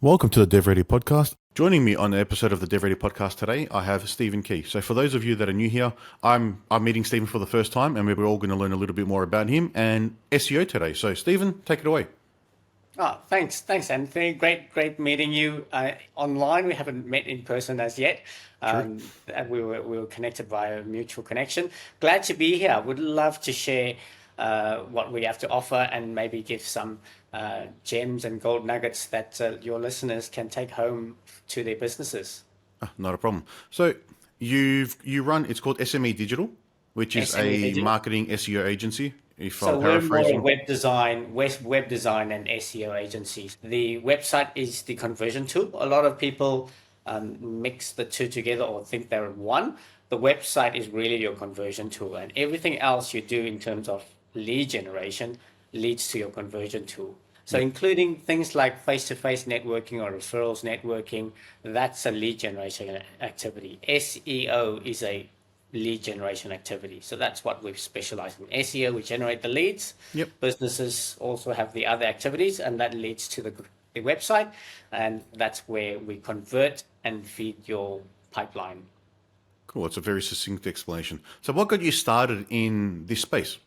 Welcome to the DevReady Podcast. Joining me on the episode of the DevReady Podcast today, I have Stephen Kee. So for those of you that are new here, I'm meeting Stephen for the first time, and we're all going to learn a little bit more about him and SEO today. So Stephen, take it away. Oh, thanks, Anthony. Great meeting you online. We haven't met in person as yet. And we were connected via a mutual connection. Glad to be here. Would love to share what we have to offer and maybe give some gems and gold nuggets that your listeners can take home to their businesses. Not a problem. So you run, it's called SME Digital, which is SME a Digital. marketing SEO agency. If So I'm we're more a paraphrasing. web design and SEO agencies. The website is the conversion tool. A lot of people mix the two together or think they're one. The website is really your conversion tool, and everything else you do in terms of lead generation leads to your conversion tool. So including things like face-to-face networking or referrals networking, that's a lead generation activity. SEO is a lead generation activity. So that's what we've specialized in. SEO, we generate the leads. Yep. Businesses also have the other activities, and that leads to the website. And that's where we convert and feed your pipeline. Cool. It's a very succinct explanation. So what got you started in this space?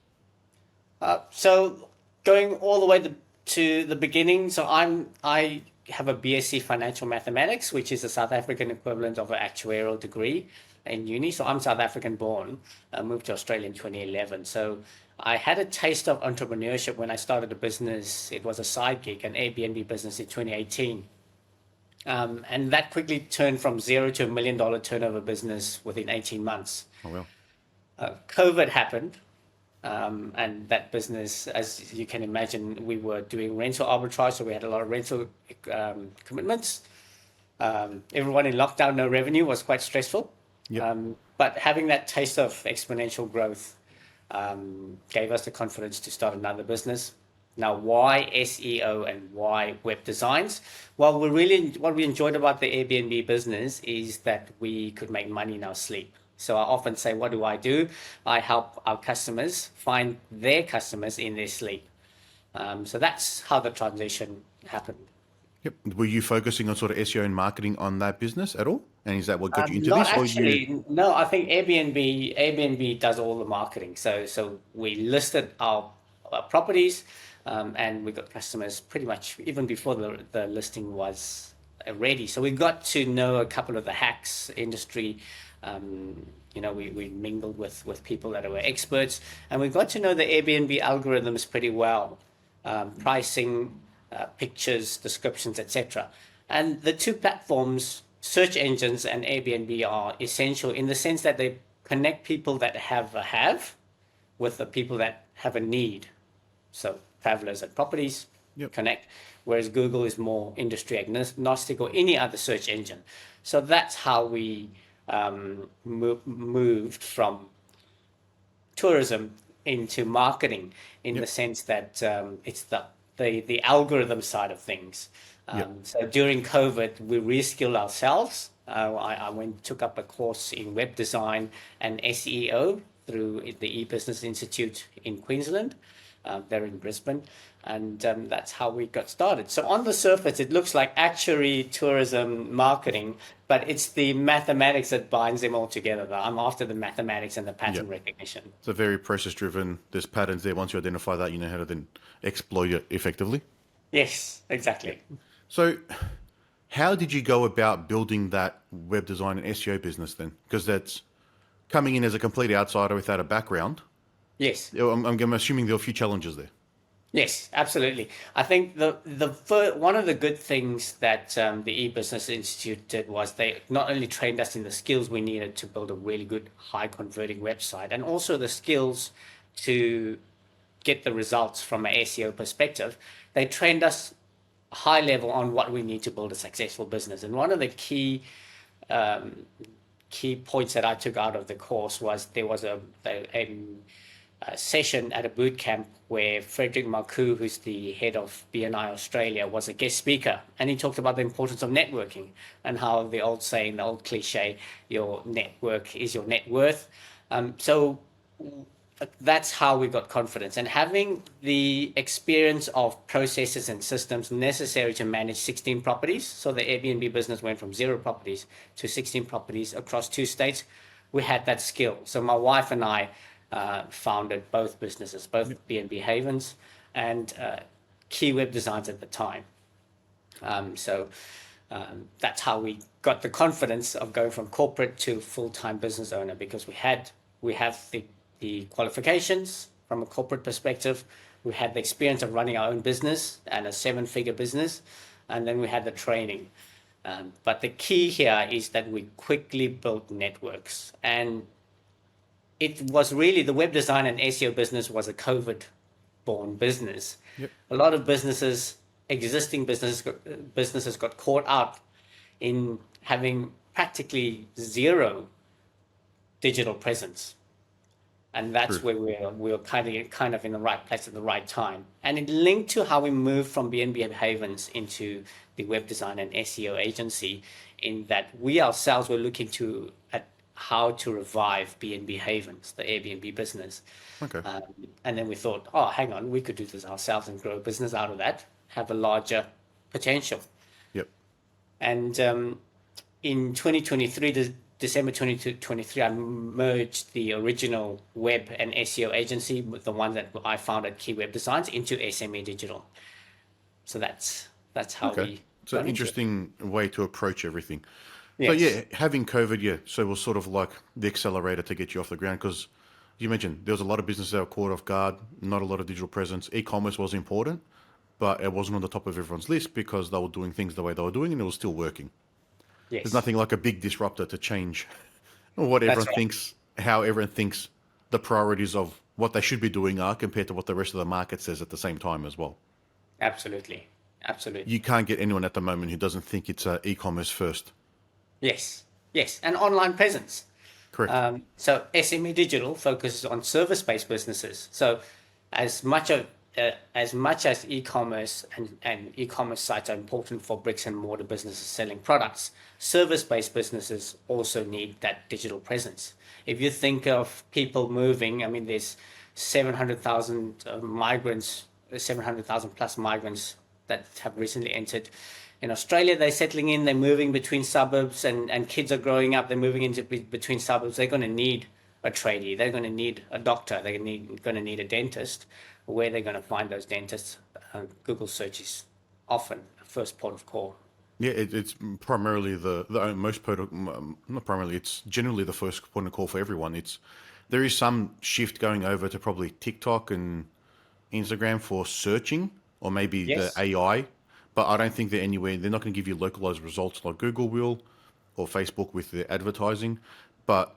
So going all the way to the beginning, so I have a BSc Financial Mathematics, which is a South African equivalent of an actuarial degree in uni. So I'm South African born. I moved to Australia in 2011. So I had a taste of entrepreneurship when I started a business. It was a side gig, an Airbnb business in 2018. And that quickly turned from zero to $1 million turnover business within 18 months. Oh, well. COVID happened. And that business, as you can imagine, we were doing rental arbitrage, so we had a lot of rental commitments. Everyone in lockdown, no revenue, was quite stressful. Yep. But having that taste of exponential growth gave us the confidence to start another business. Now, why SEO and why web designs? Well, what we enjoyed about the Airbnb business is that we could make money in our sleep. So I often say, what do? I help our customers find their customers in their sleep. So that's how the transition happened. Yep. Were you focusing on sort of SEO and marketing on that business at all? And is that what got you into Not this? actually. No, I think Airbnb does all the marketing. So we listed our properties, and we got customers pretty much even before the listing was ready. So we got to know a couple of the hacks industry. We mingled with people that were experts, and we got to know the Airbnb algorithms pretty well, pricing, pictures, descriptions, etc. And the two platforms, search engines and Airbnb, are essential in the sense that they connect people that have a have with the people that have a need. So travelers and properties connect, whereas Google is more industry agnostic or any other search engine. So that's how we moved from tourism into marketing in the sense that it's the algorithm side of things. So during COVID, we reskilled ourselves. I took up a course in web design and SEO through the E-Business Institute in Queensland. They're in Brisbane, and that's how we got started. So on the surface, it looks like actuary, tourism, marketing, but it's the mathematics that binds them all together. I'm after the mathematics and the pattern recognition. It's a very process-driven. There's patterns there. Once you identify that, you know how to then exploit it effectively. Yes, exactly. So how did you go about building that web design and SEO business then? Because that's coming in as a complete outsider without a background. Yes. I'm assuming there are a few challenges there. Yes, absolutely. I think one of the good things that the E-Business Institute did was they not only trained us in the skills we needed to build a really good, high-converting website, and also the skills to get the results from an SEO perspective. They trained us high level on what we need to build a successful business. And one of the key points that I took out of the course was there was a session at a boot camp where Frederick Marcoux, who's the head of BNI Australia, was a guest speaker, and he talked about the importance of networking and how the old saying, the old cliche, your network is your net worth. So that's how we got confidence, and having the experience of processes and systems necessary to manage 16 properties. So the Airbnb business went from 0 properties to 16 properties across 2 states. We had that skill. So my wife and I founded both businesses, both B&B Havens and Key Web Designs at the time. That's how we got the confidence of going from corporate to full-time business owner, because we have the qualifications from a corporate perspective. We had the experience of running our own business and a 7-figure business, and then we had the training. But the key here is that we quickly built networks, and it was really the web design and SEO business was a COVID-born business. Yep. A lot of existing businesses got caught up in having practically 0 digital presence. And that's True. where we were kind of in the right place at the right time. And it linked to how we moved from B&B Havens into the web design and SEO agency, in that we ourselves were looking at how to revive B&B Havens, the Airbnb business. Okay. And then we thought, oh, hang on, we could do this ourselves and grow a business out of that, have a larger potential. Yep. And in 2023, December 2023, I merged the original web and SEO agency with the one that I founded, Key Web Designs, into SME Digital. So that's how we. It's an interesting way to approach everything. Yes. So yeah, having COVID, so it was sort of like the accelerator to get you off the ground, because you mentioned there was a lot of businesses that were caught off guard, not a lot of digital presence. E-commerce was important, but it wasn't on the top of everyone's list because they were doing things the way they were doing and it was still working. Yes. There's nothing like a big disruptor to change what everyone right. thinks, how everyone thinks the priorities of what they should be doing are compared to what the rest of the market says at the same time as well. Absolutely. You can't get anyone at the moment who doesn't think it's e-commerce first. Yes. And online presence. Correct. So SME Digital focuses on service-based businesses. So as much as e-commerce and e-commerce sites are important for bricks and mortar businesses selling products, service-based businesses also need that digital presence. If you think of people moving, I mean, there's 700,000 migrants, 700,000 plus migrants that have recently entered. In Australia, they're settling in, they're moving between suburbs, and kids are growing up, they're moving into between suburbs. They're going to need a tradie, they're going to need a doctor, they're going to need a dentist. Where they're going to find those dentists, Google search is often the first port of call. Yeah, it's primarily not primarily, it's generally the first point of call for everyone. There is some shift going over to probably TikTok and Instagram for searching, or maybe Yes. the AI, but I don't think they're not going to give you localized results like Google will, or Facebook with their advertising. But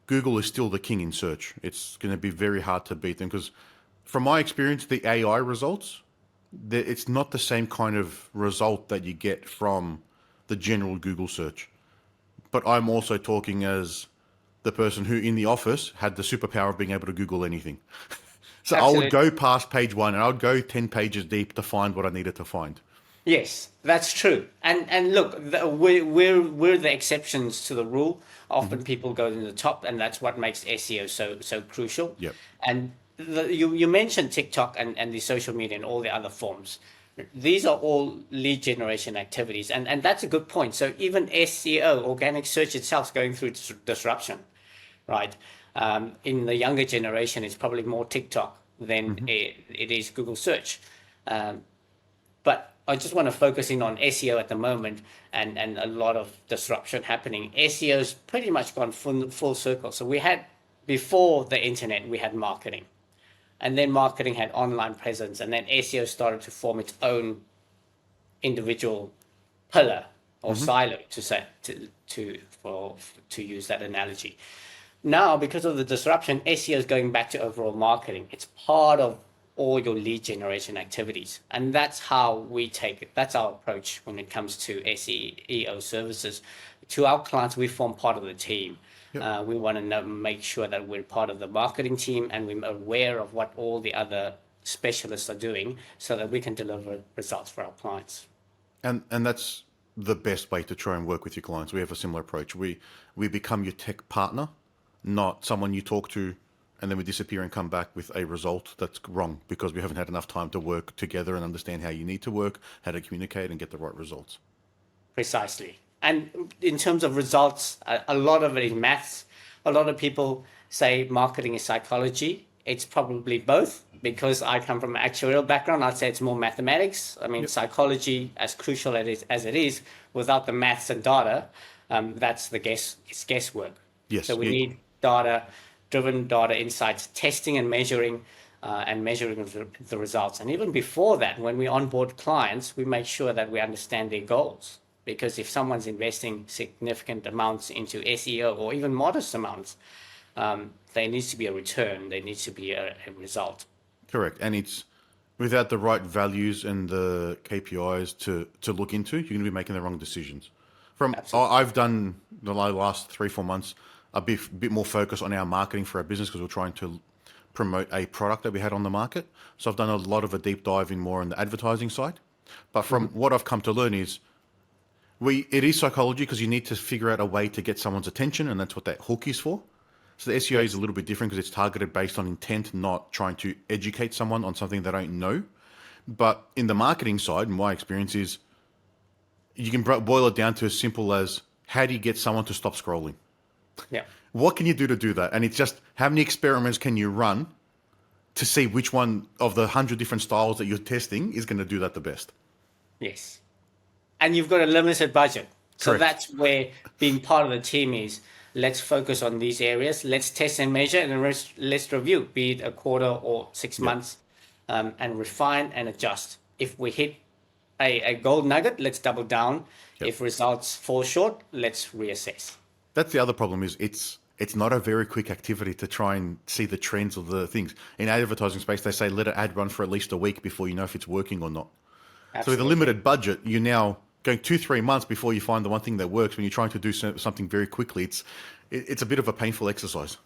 Google is still the king in search. It's going to be very hard to beat them, because from my experience, the AI results, it's not the same kind of result that you get from the general Google search. But I'm also talking as the person who in the office had the superpower of being able to Google anything. So Absolutely. I would go past page 1 and I would go 10 pages deep to find what I needed to find. Yes, that's true. And look, we're the exceptions to the rule. Often people go to the top, and that's what makes SEO so crucial. Yep. And you mentioned TikTok and the social media and all the other forms. These are all lead generation activities, and that's a good point. So even SEO, organic search itself, is going through disruption, right? In the younger generation, it's probably more TikTok than it is Google search. But I just want to focus in on SEO at the moment, and a lot of disruption happening. SEO's pretty much gone full circle. So we had, before the internet, we had marketing. And then marketing had online presence, and then SEO started to form its own individual pillar or silo, to use that analogy. Now, because of the disruption, SEO is going back to overall marketing. It's part of all your lead generation activities, and that's how we take it. That's our approach when it comes to SEO services. To our clients, we form part of the team. Yep. We want to make sure that we're part of the marketing team, and we're aware of what all the other specialists are doing, so that we can deliver results for our clients. And that's the best way to try and work with your clients. We have a similar approach. We become your tech partner, not someone you talk to and then we disappear and come back with a result that's wrong because we haven't had enough time to work together and understand how you need to work, how to communicate and get the right results. Precisely. And in terms of results, a lot of it is maths. A lot of people say marketing is psychology. It's probably both, because I come from an actuarial background. I'd say it's more mathematics. I mean, psychology, as crucial as it is, without the maths and data, that's it's guesswork. Yes. So we need data-driven data insights, testing and measuring the results. And even before that, when we onboard clients, we make sure that we understand their goals. Because if someone's investing significant amounts into SEO or even modest amounts, there needs to be a return. There needs to be a result. Correct. And it's without the right values and the KPIs to look into, you're going to be making the wrong decisions. I've done the last 3-4 months a bit more focus on our marketing for our business because we're trying to promote a product that we had on the market. So I've done a lot of a deep dive in more on the advertising side. But from what I've come to learn is it is psychology because you need to figure out a way to get someone's attention, and that's what that hook is for. So the SEO is a little bit different because it's targeted based on intent, not trying to educate someone on something they don't know. But in the marketing side, my experience is you can boil it down to as simple as how do you get someone to stop scrolling? Yeah. What can you do to do that? And it's just how many experiments can you run to see which one of the 100 different styles that you're testing is going to do that the best? Yes. And you've got a limited budget. So Correct. that's where being part of the team is. Let's focus on these areas. Let's test and measure, and let's review, be it a quarter or 6 months, and refine and adjust. If we hit a gold nugget, let's double down. If results fall short, let's reassess. That's the other problem is it's not a very quick activity to try and see the trends of the things. In advertising space, they say let an ad run for at least a week before you know if it's working or not. Absolutely. So with a limited budget, you're now going 2-3 months before you find the one thing that works. When you're trying to do something very quickly, it's a bit of a painful exercise.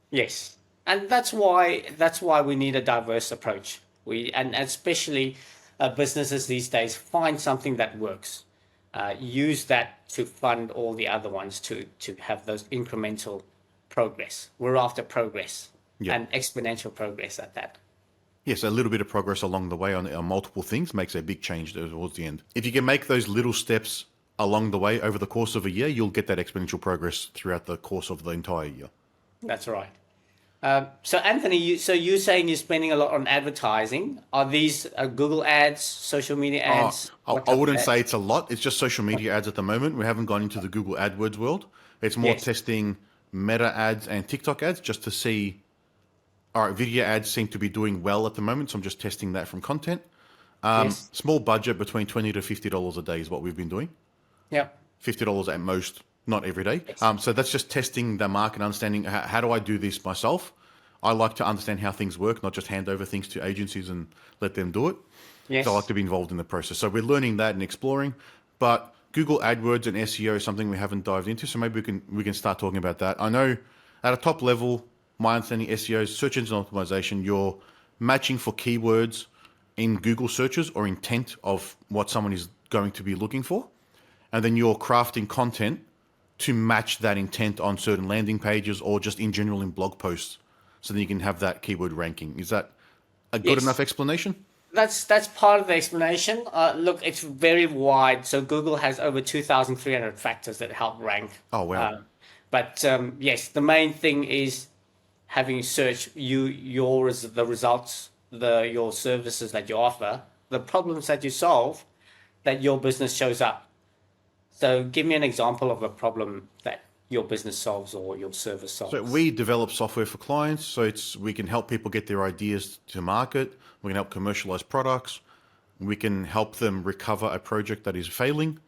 Yes, and that's why we need a diverse approach. And especially businesses these days find something that works. Use that to fund all the other ones to have those incremental progress. We're after progress and exponential progress at that. Yes, a little bit of progress along the way on multiple things makes a big change towards the end. If you can make those little steps along the way over the course of a year, you'll get that exponential progress throughout the course of the entire year. That's right. So Anthony, you're saying you're spending a lot on advertising. Are these Google ads, social media ads? I wouldn't say it's a lot. It's just social media ads at the moment. We haven't gone into the Google AdWords world. It's more testing Meta ads and TikTok ads just to see. All right, video ads seem to be doing well at the moment, so I'm just testing that from content. Small budget between $20 to $50 a day is what we've been doing. Yeah. $50 at most, not every day. So that's just testing the market, understanding how do I do this myself. I like to understand how things work, not just hand over things to agencies and let them do it. Yes. So I like to be involved in the process. So we're learning that and exploring. But Google AdWords and SEO is something we haven't dived into, so maybe we can start talking about that. I know at a top level, my understanding SEO is search engine optimization. You're matching for keywords in Google searches or intent of what someone is going to be looking for. And then you're crafting content to match that intent on certain landing pages or just in general in blog posts so that you can have that keyword ranking. Is that a good enough explanation? That's part of the explanation. Look, it's very wide. So Google has over 2,300 factors that help rank. Oh, wow. But yes, the main thing is having search the results, your services that you offer, the problems that you solve, that your business shows up. So give me an example of a problem that your business solves or your service solves. So we develop software for clients. So we can help people get their ideas to market. We can help commercialize products. We can help them recover a project that is failing.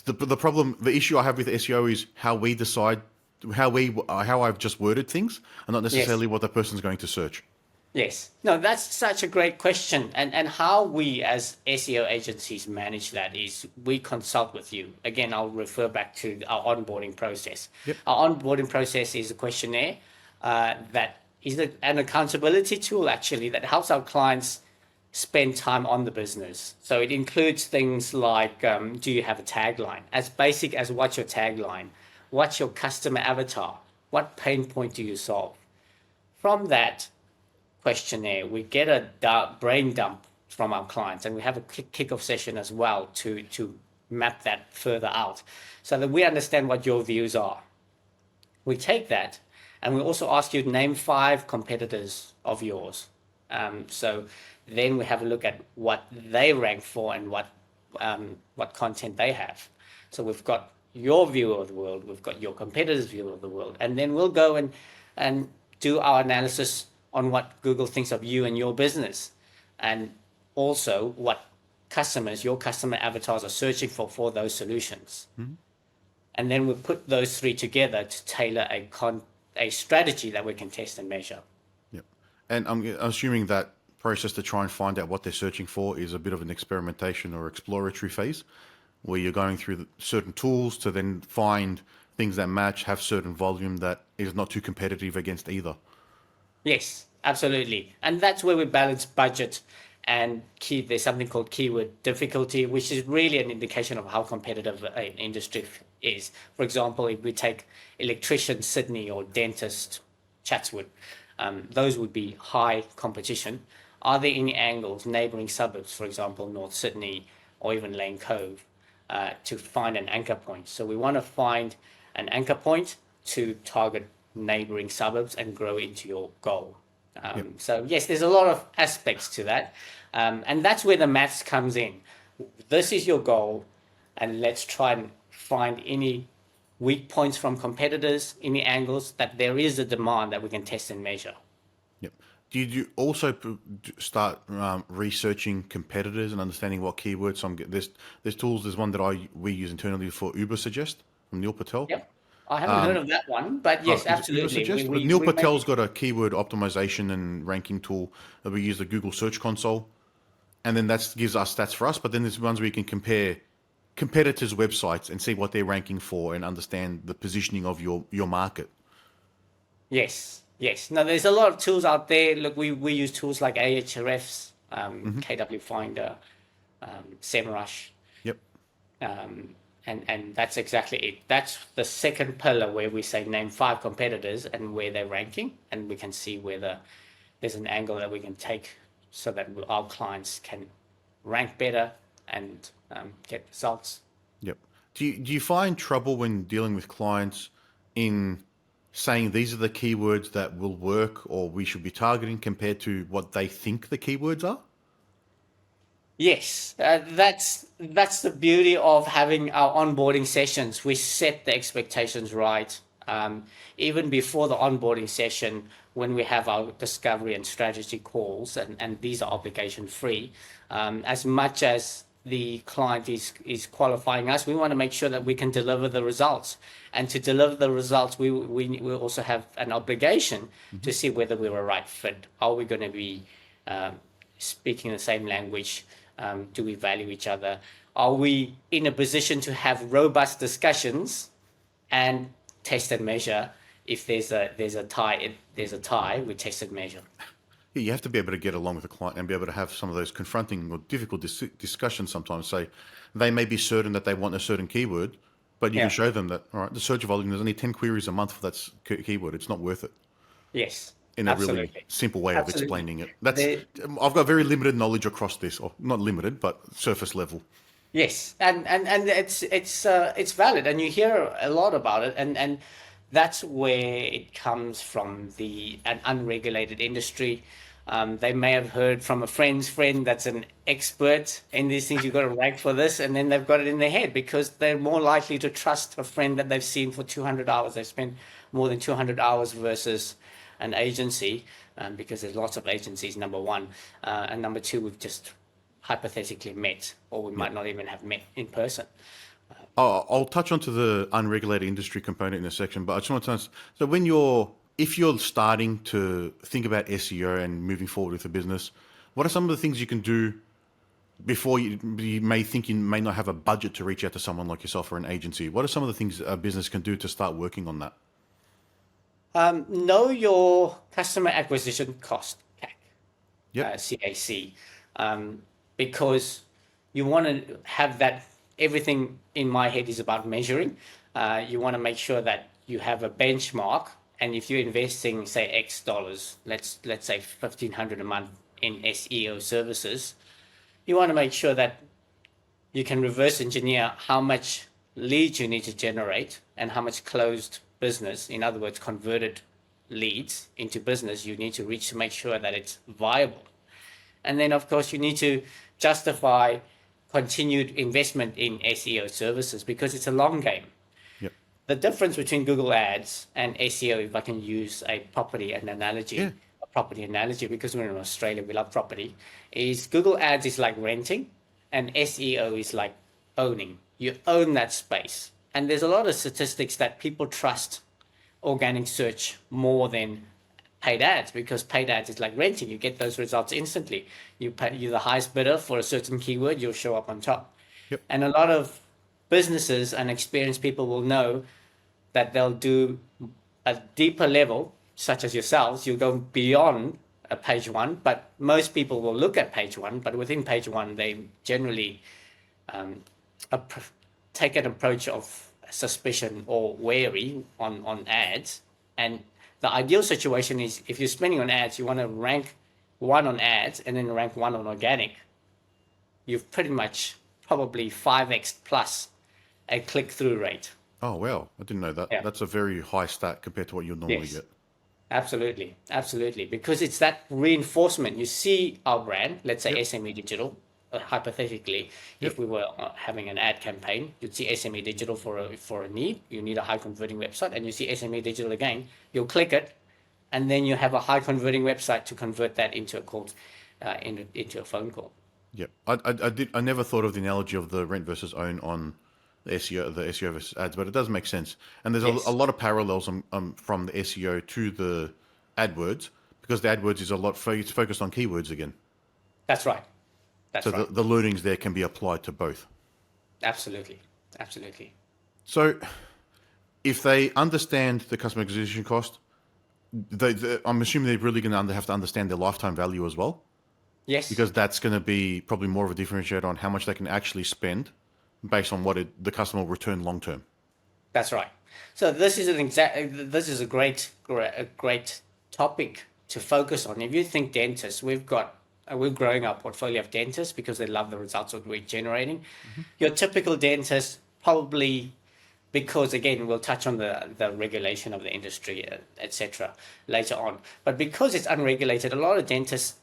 The issue I have with SEO is how we decide how I've just worded things and not necessarily what the person's going to search. Yes. No, that's such a great question. And how we as SEO agencies manage that is we consult with you. Again, I'll refer back to our onboarding process. Yep. Our onboarding process is a questionnaire that is an accountability tool, actually, that helps our clients spend time on the business. So it includes things like, do you have a tagline? As basic as what's your tagline? What's your customer avatar? What pain point do you solve? From that questionnaire, we get a brain dump from our clients, and we have a kick-off session as well to map that further out so that we understand what your views are. We take that, and we also ask you to name 5 competitors of yours. So then we have a look at what they rank for and what content they have. So we've got your view of the world, we've got your competitors' view of the world, and then we'll go and do our analysis on what Google thinks of you and your business, and also what your customer avatars are searching for those solutions. Mm-hmm. And then we put those 3 together to tailor a strategy that we can test and measure. Yep. And I'm assuming that process to try and find out what they're searching for is a bit of an experimentation or exploratory phase, where you're going through certain tools to then find things that match, have certain volume that is not too competitive against either. Yes, absolutely. And that's where we balance budget and there's something called keyword difficulty, which is really an indication of how competitive an industry is. For example, if we take electrician Sydney or dentist Chatswood, those would be high competition. Are there any angles, neighbouring suburbs, for example, North Sydney or even Lane Cove, to find an anchor point? So we want to find an anchor point to target neighbouring suburbs and grow into your goal. So yes, there's a lot of aspects to that. And that's where the maths comes in. This is your goal, and let's try and find any weak points from competitors, any angles that there is a demand that we can test and measure. Yep. Do you also start researching competitors and understanding what keywords? There's tools. There's one that we use internally for Uber Suggest from Neil Patel. Yep. I haven't heard of that one, but yes, absolutely. Neil Patel's got a keyword optimization and ranking tool that we use, the Google Search Console, and then that gives us stats for us. But then there's ones where you can compare competitors' websites and see what they're ranking for and understand the positioning of your market. Yes. Now, there's a lot of tools out there. Look, we use tools like Ahrefs, KW Finder, SEMrush. Yep. And that's exactly it. That's the second pillar where we say name 5 competitors and where they're ranking, and we can see whether there's an angle that we can take so that our clients can rank better and get results. Yep. Do you find trouble when dealing with clients in saying these are the keywords that will work or we should be targeting compared to what they think the keywords are? Yes, that's the beauty of having our onboarding sessions. We set the expectations right. Even before the onboarding session, when we have our discovery and strategy calls, and these are obligation free, as much as the client is qualifying us, we want to make sure that we can deliver the results. And to deliver the results, we also have an obligation to see whether we're a right fit. Are we going to be speaking the same language? Do we value each other? Are we in a position to have robust discussions and test and measure? If there's a tie, we test and measure. Yeah, you have to be able to get along with the client and be able to have some of those confronting or difficult discussions sometimes. So they may be certain that they want a certain keyword, but you can show them that, all right, the search volume, there's only 10 queries a month for that keyword. It's not worth it. Yes. In a really simple way of explaining it. I've got very limited knowledge across this, or not limited, but surface level. Yes, and it's valid, and you hear a lot about it, and that's where it comes from, an unregulated industry. They may have heard from a friend's friend that's an expert in these things. You've got to rank for this, and then they've got it in their head because they're more likely to trust a friend that they've seen for 200 hours. They've spent more than 200 hours versus an agency, because there's lots of agencies, number one. And number two, we've just hypothetically met, or we might not even have met in person. I'll touch onto the unregulated industry component in a section, but I just want to ask, so if you're starting to think about SEO and moving forward with the business, what are some of the things you can do before you may think you may not have a budget to reach out to someone like yourself or an agency? What are some of the things a business can do to start working on that? Know your customer acquisition cost, CAC, CAC, because you want to have that. Everything in my head is about measuring. You want to make sure that you have a benchmark and if you're investing, say, X dollars, let's say $1,500 a month in SEO services, you want to make sure that you can reverse engineer how much leads you need to generate and how much closed business, in other words, converted leads into business you need to reach to make sure that it's viable. And then, of course, you need to justify continued investment in SEO services because it's a long game. Yep. The difference between Google Ads and SEO, if I can use a property analogy, because we're in Australia, we love property, is Google Ads is like renting and SEO is like owning. You own that space. And there's a lot of statistics that people trust organic search more than paid ads, because paid ads is like renting. You get those results instantly. You're the highest bidder for a certain keyword, you'll show up on top. Yep. And a lot of businesses and experienced people will know that they'll do a deeper level, such as yourselves. You'll go beyond a page one, but most people will look at page one, but within page one, they generally take an approach of suspicion or wary on ads. And the ideal situation is if you're spending on ads, you want to rank one on ads and then rank one on organic. You've pretty much probably 5x plus a click-through rate. Oh, wow. I didn't know that. Yeah. That's a very high stat compared to what you'll normally Yes. get. Absolutely. Because it's that reinforcement. You see our brand, let's say Yep. SME Digital, hypothetically, if we were having an ad campaign, you'd see SME Digital for a need. You need a high converting website, and you see SME Digital again. You'll click it, and then you have a high converting website to convert that into a call, into a phone call. Yep. I never thought of the analogy of the rent versus own on the SEO versus ads, but it does make sense. And there's Yes. a lot of parallels from the SEO to the AdWords, because the AdWords is it's focused on keywords again. That's right. So the learnings there can be applied to both. Absolutely. So if they understand the customer acquisition cost, I'm assuming they're really going to have to understand their lifetime value as well, Yes. because that's going to be probably more of a differentiator on how much they can actually spend based on what the customer will return long term. That's right. So this is a great topic to focus on. If you think dentists, we're growing our portfolio of dentists because they love the results that we're generating. Mm-hmm. Your typical dentist, probably, because again, we'll touch on the regulation of the industry, etc. later on. But because it's unregulated, a lot of dentists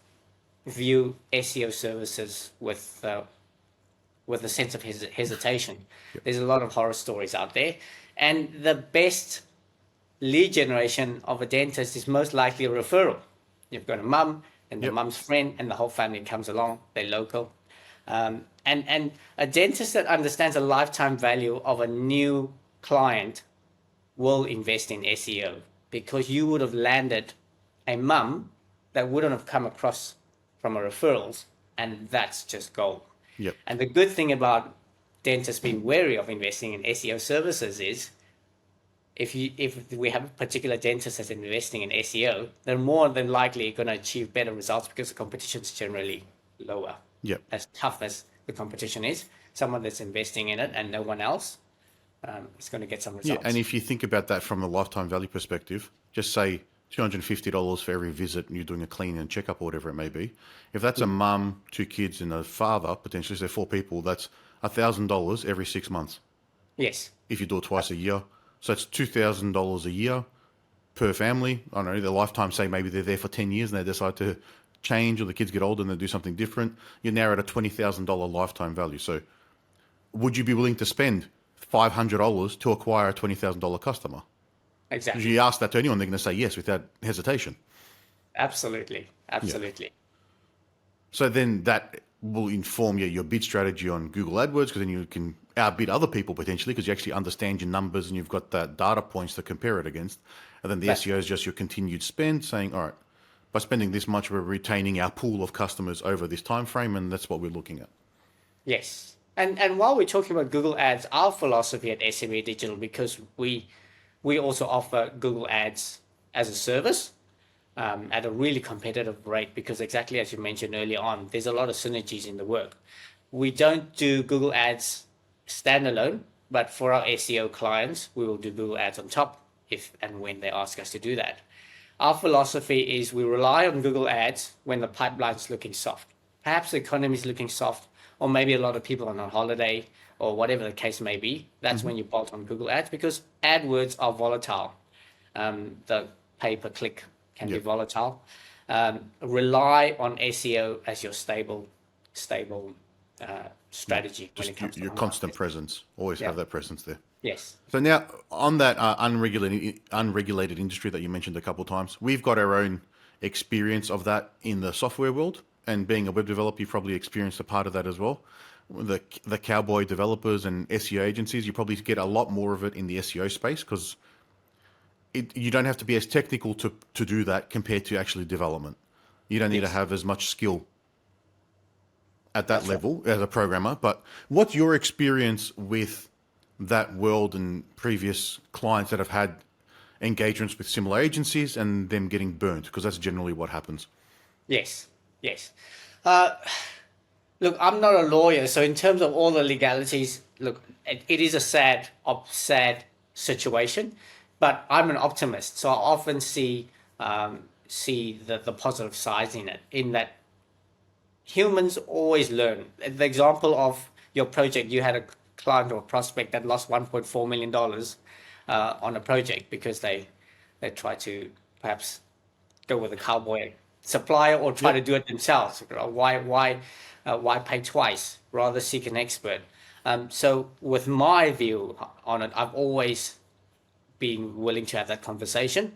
view SEO services with a sense of hesitation. Yep. There's a lot of horror stories out there. And the best lead generation of a dentist is most likely a referral. You've got a mum and the mum's friend and the whole family comes along, they're local. And a dentist that understands the lifetime value of a new client will invest in SEO, because you would have landed a mum that wouldn't have come across from a referrals, and that's just gold. Yep. And the good thing about dentists being wary of investing in SEO services is if we have a particular dentist that's investing in SEO, they're more than likely going to achieve better results because the competition is generally lower. Yep. As tough as the competition is, someone that's investing in it and no one else is going to get some results. Yeah, and if you think about that from a lifetime value perspective, just say $250 for every visit and you're doing a clean and checkup or whatever it may be. If that's a mum, 2 kids and a father, potentially, so 4 people, that's $1,000 every 6 months. Yes. If you do it twice a year. So it's $2,000 a year per family. I don't know, their lifetime, say maybe they're there for 10 years and they decide to change, or the kids get older and they do something different. You're now at a $20,000 lifetime value. So would you be willing to spend $500 to acquire a $20,000 customer? Exactly. If you ask that to anyone, they're going to say yes without hesitation. Absolutely. Yeah. So then that will inform your bid strategy on Google AdWords, because then you can outbid other people potentially, because you actually understand your numbers and you've got that data points to compare it against. And then the SEO is just your continued spend, saying, all right, by spending this much, we're retaining our pool of customers over this time frame, and that's what we're looking at. Yes. And while we're talking about Google Ads, our philosophy at SME Digital, because we also offer Google Ads as a service at a really competitive rate, because exactly as you mentioned earlier on, there's a lot of synergies in the work. We don't do Google Ads standalone, but for our SEO clients, we will do Google Ads on top if and when they ask us to do that. Our philosophy is we rely on Google Ads when the pipeline's looking soft. Perhaps the economy is looking soft, or maybe a lot of people are on holiday, or whatever the case may be. That's when you bolt on Google Ads, because AdWords are volatile. The pay-per-click can be volatile. Rely on SEO as your stable strategy when it comes to your constant presence. Always have that presence there. Yes. So now on that unregulated industry that you mentioned a couple of times, we've got our own experience of that in the software world, and being a web developer, you probably experienced a part of that as well. The cowboy developers and SEO agencies, you probably get a lot more of it in the SEO space, because you don't have to be as technical to do that compared to actually development. You don't need to have as much skill at that level as a programmer. But what's your experience with that world and previous clients that have had engagements with similar agencies and them getting burnt? Because that's generally what happens. Yes. Look, I'm not a lawyer, so in terms of all the legalities, look, it is a sad situation, but I'm an optimist, so I often see the positive sides in it, in that humans always learn. The example of your project, you had a client or prospect that lost $1.4 million on a project because they tried to perhaps go with a cowboy supplier or try to do it themselves. Why pay twice? Rather seek an expert. So with my view on it, I've always been willing to have that conversation,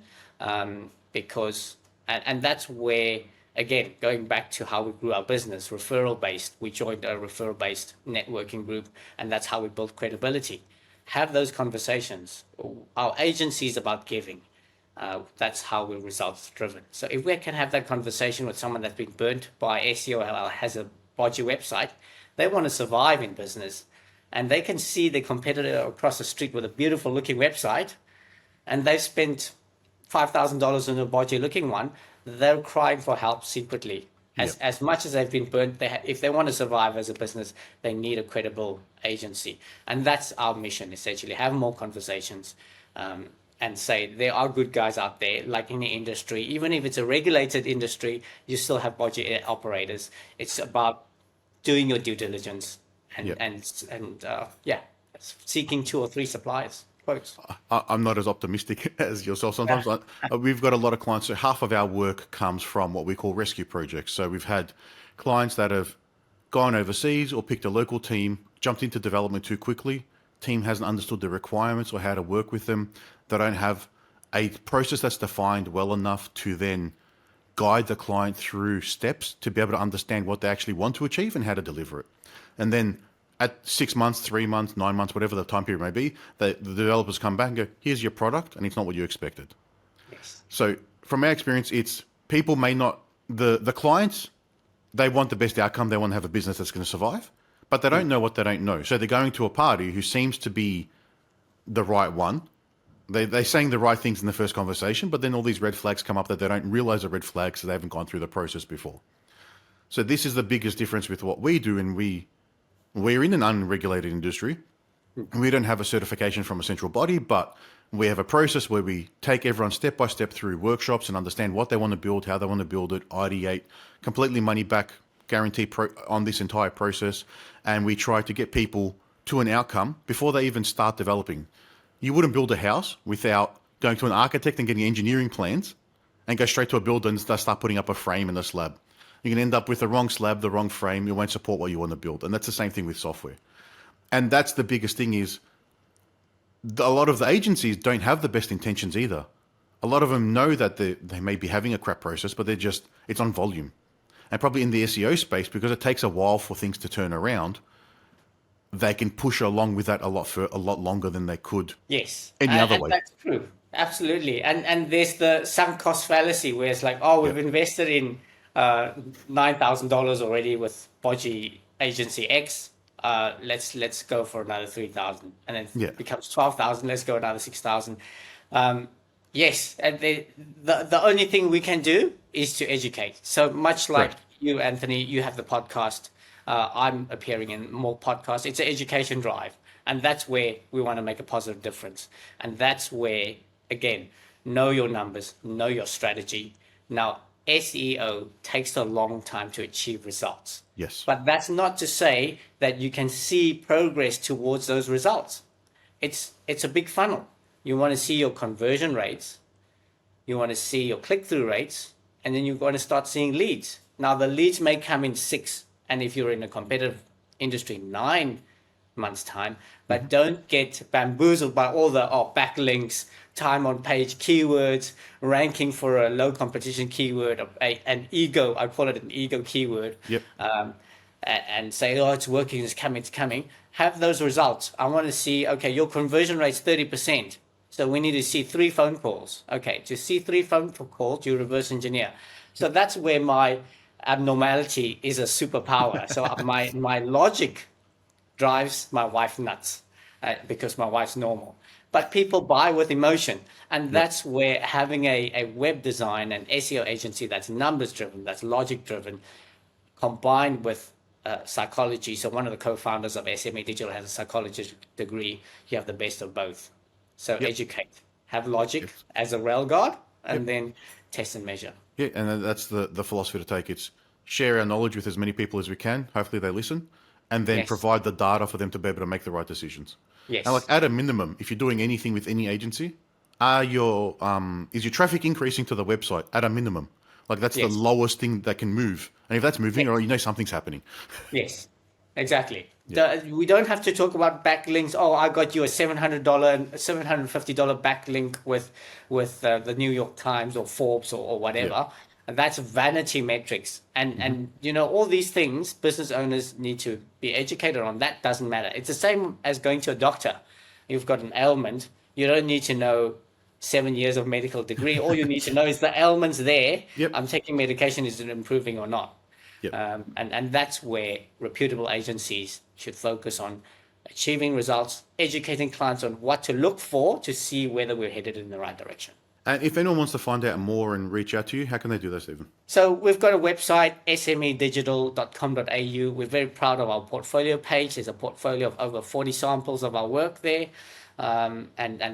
because that's where, again, going back to how we grew our business, referral based. We joined a referral based networking group, and that's how we built credibility. Have those conversations. Our agency is about giving. That's how we're results driven. So if we can have that conversation with someone that's been burnt by SEO or has a dodgy website, they want to survive in business, and they can see the competitor across the street with a beautiful looking website, and they've spent $5,000 on a dodgy looking one. They're crying for help secretly. As much as they've been burnt, if they want to survive as a business, they need a credible agency. And that's our mission, essentially. Have more conversations, and say there are good guys out there, like in the industry. Even if it's a regulated industry, you still have budget operators. It's about doing your due diligence and seeking 2 or 3 suppliers. Quotes. I'm not as optimistic as yourself. Sometimes we've got a lot of clients. So half of our work comes from what we call rescue projects. So we've had clients that have gone overseas or picked a local team, jumped into development too quickly. Team hasn't understood the requirements or how to work with them. They don't have a process that's defined well enough to then guide the client through steps to be able to understand what they actually want to achieve and how to deliver it. And then at 6 months, 3 months, 9 months, whatever the time period may be, the developers come back and go, here's your product, and it's not what you expected. Yes. So from our experience, it's people may not, the clients, they want the best outcome. They want to have a business that's going to survive, but they don't know what they don't know. So they're going to a party who seems to be the right one. They're saying the right things in the first conversation, but then all these red flags come up that they don't realize are red flags, so they haven't gone through the process before. So this is the biggest difference with what we do, and we're in an unregulated industry. We don't have a certification from a central body, but we have a process where we take everyone step by step through workshops and understand what they want to build, how they want to build it, ideate, completely money back guarantee on this entire process. And we try to get people to an outcome before they even start developing. You wouldn't build a house without going to an architect and getting engineering plans and go straight to a builder and start putting up a frame and a slab. You can end up with the wrong slab, the wrong frame. You won't support what you want to build. And that's the same thing with software. And that's the biggest thing is a lot of the agencies don't have the best intentions either. A lot of them know that they may be having a crap process, but it's on volume. And probably in the SEO space, because it takes a while for things to turn around, they can push along with that a lot longer than they could. Yes. Any other way. That's true. Absolutely. And there's the sunk cost fallacy where it's like, we've invested in $9,000 already with Bodgy Agency X. Let's go for another 3,000, and then it becomes 12,000. Let's go another 6,000. Yes, and the only thing we can do is to educate. So much like you, Anthony, you have the podcast. I'm appearing in more podcasts. It's an education drive, and that's where we want to make a positive difference. And that's where again, know your numbers, know your strategy. Now, SEO takes a long time to achieve results. Yes. But that's not to say that you can see progress towards those results. It's a big funnel. You want to see your conversion rates, you want to see your click-through rates, and then you're going to start seeing leads. Now, the leads may come in 6, and if you're in a competitive industry, 9 months' time, but don't get bamboozled by all the backlinks, time on page keywords, ranking for a low competition keyword, an ego, I call it an ego keyword, Yep. and say, oh, it's working, it's coming. Have those results. I want to see, okay, your conversion rate's 30%. So we need to see 3 phone calls. Okay, to see 3 phone calls, you reverse engineer. So that's where my abnormality is a superpower. So my logic drives my wife nuts because my wife's normal. But people buy with emotion. And that's where having a web design and SEO agency that's numbers driven, that's logic driven, combined with psychology. So one of the co-founders of SME Digital has a psychology degree. You have the best of both. So educate, have logic as a rail guard, and then test and measure. Yeah, and that's the philosophy to take. It's share our knowledge with as many people as we can. Hopefully they listen, and then provide the data for them to be able to make the right decisions. Yes. And like at a minimum, if you're doing anything with any agency, is your traffic increasing to the website at a minimum? Like that's the lowest thing that can move. And if that's moving, or something's happening. Yes, exactly. We don't have to talk about backlinks. Oh, I got you a $750 backlink with the New York Times or Forbes or whatever. And that's vanity metrics. And all these things business owners need to be educated on. That doesn't matter. It's the same as going to a doctor. You've got an ailment. You don't need to know 7 years of medical degree. All you need to know is the ailment's there. I'm taking medication. Is it improving or not? And that's where reputable agencies should focus on achieving results, educating clients on what to look for to see whether we're headed in the right direction. And if anyone wants to find out more and reach out to you, how can they do that, Stephen? So we've got a website, smedigital.com.au. We're very proud of our portfolio page. There's a portfolio of over 40 samples of our work there. And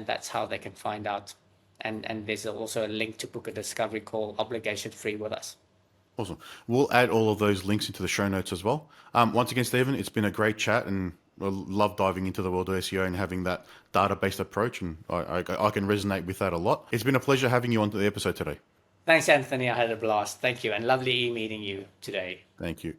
that's how they can find out. And there's also a link to book a discovery call obligation free with us. Awesome. We'll add all of those links into the show notes as well. Once again, Stephen, it's been a great chat, and I love diving into the world of SEO and having that data-based approach, and I can resonate with that a lot. It's been a pleasure having you on the episode today. Thanks, Anthony. I had a blast. Thank you, and lovely meeting you today. Thank you.